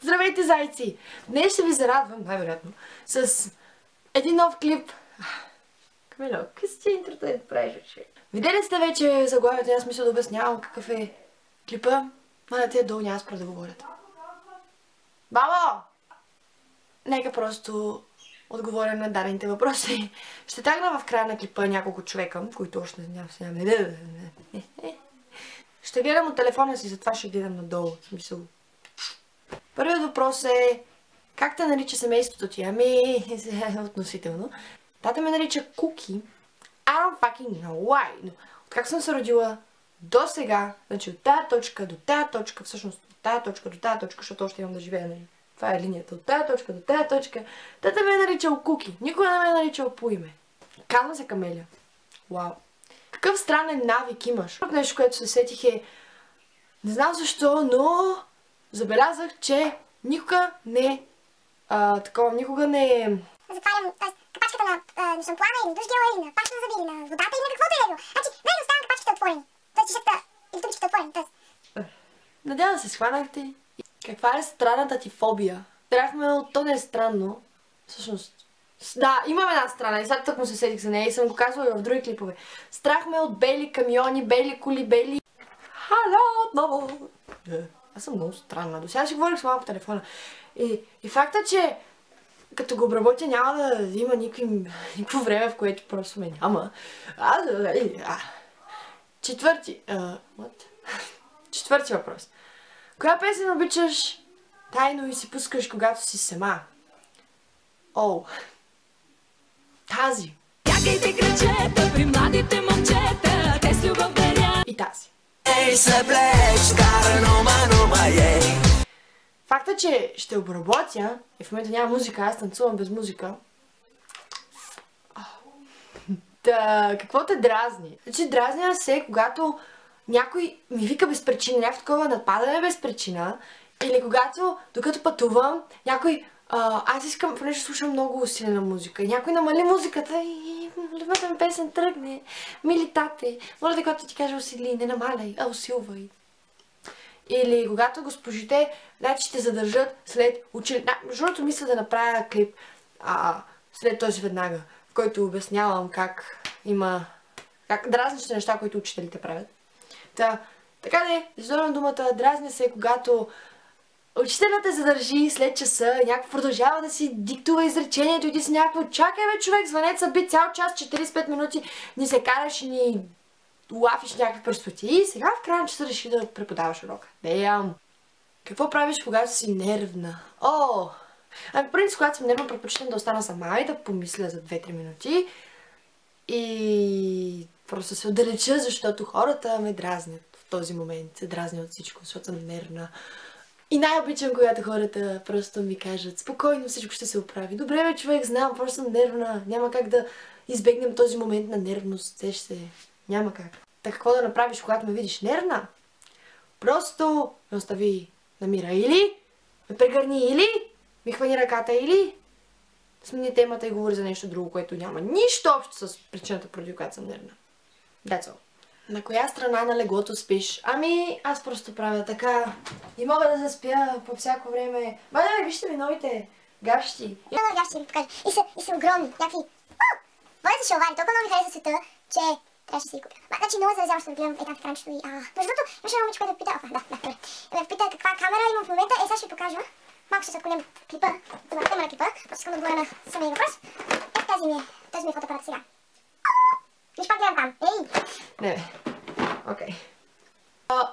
Здравейте, зайци! Днес ще ви зарадвам, най-вероятно, с един нов клип. Камило, какви си интрото да правиш вече? Видели сте вече заглавието, няма смисъл да обяснявам какъв е клипа. Маля тия долу няма спра да говорят. Бабо! Нека просто отговоря на дадените въпроси. Ще тагна в края на клипа няколко човека, които още няма. Ще гледам от телефона си, затова ще гледам надолу. В смисъл. Първият въпрос е: как те нарича семейството ти? Ами, относително. Тата ме нарича Куки. I don't fucking know why. Но откак съм се родила до сега, значи от тази точка до тази точка, всъщност от тази точка до тази точка, защото още имам да живея, нали? Това е линията. От тази точка до тази точка. Тата ме е наричал Куки. Никой не ме е наричал по име. Казвам се Камелия. Вау. Какъв странен навик имаш? Нещо, което се сетих е... Не знам защо, но... забелязах, че никога не... никога не... Затварям капачката на шампуана или на душгела или на паща на зъби или на водата или на каквото и да е било. Значи, винаги оставям капачките отворени. Тоест тишата или тъмчета отворени. Надявам се схванахте. Каква е странната ти фобия? Страхме от... То не е странно. Всъщност... Да, имам една страна и сега тък му се сетих за нея и съм го казвала и в други клипове. Страх ме от бели камиони, бели коли, бели... Хало отново! Аз съм много странна. До сега ще говорих с мама по телефона. И факта, че като го обработя няма да има никакво време, в което просто ме няма. Четвърти въпрос. Коя песен обичаш тайно и си пускаш, когато си сама? Оу. Тази. Бягайте кръчета при младите момчета, те с любов дарят. И тази. Ей, съблеч, Факта, че ще обработя и в момента няма музика, аз танцувам без музика. Да, какво те дразни? Значи дразня се, когато някой ми вика без причина, някакво такова нападане без причина, или когато, докато пътувам, някой... аз искам, понеже слушам много усилена музика, и някой намали музиката и любимата ми песен тръгне. Мили тате, моля те, когато ти кажа усили, не намаляй, а усилвай. Или когато госпожите, значи ще задържат след училище. Между другото мисля да направя клип след този веднага, в който обяснявам как има дразнищи неща, които учителите правят. Така де, изложвам думата, дразня се, когато учителят те задържи след часа, някакво продължава да си диктува изречението и ти си някакво: чакай бе човек, звънеца би цял час, 45 минути, ни се караш и ни лафиш някакви пръстоти и сега в крайна часа реши да преподаваш урока. Деям! Какво правиш, когато си нервна? Ами в принцип, когато съм нервна, предпочитам да остана сама и да помисля за 2-3 минути и просто се отдалеча, защото хората ме дразнят в този момент. Се дразнят от всичко, защото съм нервна. И най-обичам, когато хората просто ми кажат: спокойно, всичко ще се оправи. Добре бе човек, знам, просто съм нервна. Няма как да избегнем този момент на нервност. Няма как. Така какво да направиш, когато ме видиш нервна? Просто ме остави на мира. Или ме прегърни, или ми хвани ръката, или смени темата и говори за нещо друго, което няма нищо общо с причината, поради която съм нервна. That's all. На коя страна на леглото спиш? Ами, аз просто правя така и мога да заспя по всяко време. Вижте ми новите гащи. Много гащи ви покажа. И са огромни. Някакви... Моите шалвари толкова много ми хареса света, че трябваше да си ги купя. Значи много завзявам, ще да гледам там в екранчето и... Между другото, имаше едно момиче, което ме пита... ме пита каква камера имам в момента. Сега ще ви покажа. Малко ще се отклоним клипа, тема на клипа. Просто искам да отговоря на самия въпрос. Този ми е фотоапарат сега. Виж пак гледам там. Ей! Не бе. Окей.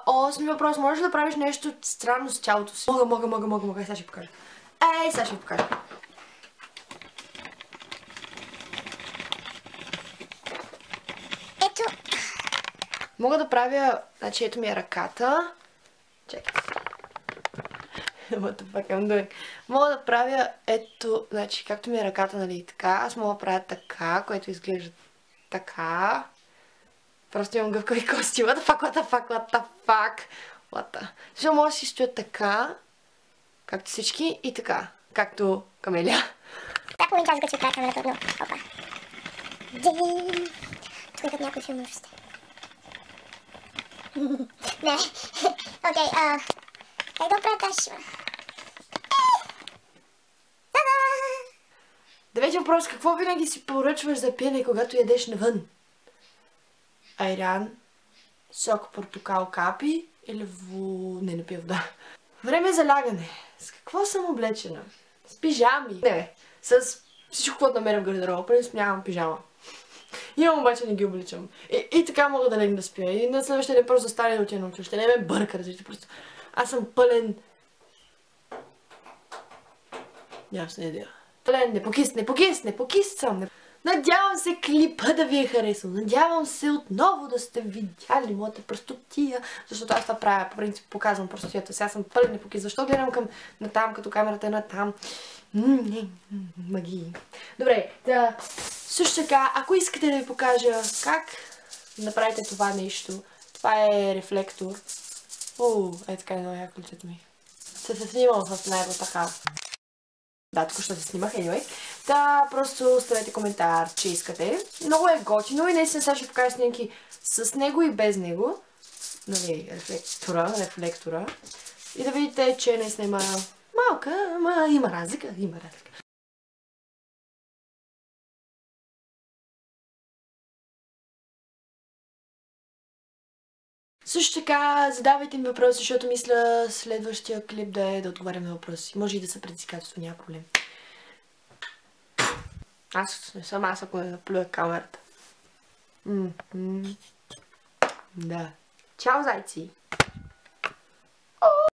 Осми въпрос. Можеш ли да правиш нещо странно с тялото си? Мога. Сега ще ви покажа. Сега ще ви покажа. Ето. Мога да правя... Значи ето ми е ръката. Чекай. What the fuck I'm doing? Мога да правя ето... Значи както ми е ръката, нали така. Аз мога да правя така, което изглежда така. Просто имам гъвкави кости. What the fuck? Защо мога да си стоя така, както всички, и така, както Камелия. Так момент аз го правя камерата отново. Опа. Тук е като някой филм ужасте. Не. Окей, как да правя тази шива? Девети въпрос. Какво винаги си поръчваш за пиене, когато ядеш навън? Айран, сок, портокал, капи или не пия вода. Време за лягане. С какво съм облечена? С пижами. Не, с всичко, което намеря в гардероба. В принцип нямам пижама. Имам, обаче не ги обличам. И така мога да легна да спя. И на следващия ден просто да стане да отида на училище. Не ме бърка, разбирате, просто. Аз съм пълен... Нямам се идея. Пълен, не покисам. Надявам се клипа да ви е харесал. Надявам се отново да сте видяли моята простотия. Защото аз това правя, по принцип показвам простотията. Сега съм пълен непокис. Защо гледам към натам, като камерата е натам? Магии. Добре, да. Също така, ако искате да ви покажа как направите това нещо, това е рефлектор. Така е много яко лицето ми. Се снимам с него така. Да, тук ще се снимах, anyway. Да, просто оставете коментар, че искате. Много е готино и наистина сега ще покажа снимки с него и без него. Нали, рефлектора. И да видите, че наистина има малка, ама има разлика. Също така, задавайте ми въпроси, защото мисля следващия клип да е да отговарям на въпроси. Може и да са предизвикателство, няма проблем. Аз не съм ако не наплюя камерата. Да. Чао, зайци!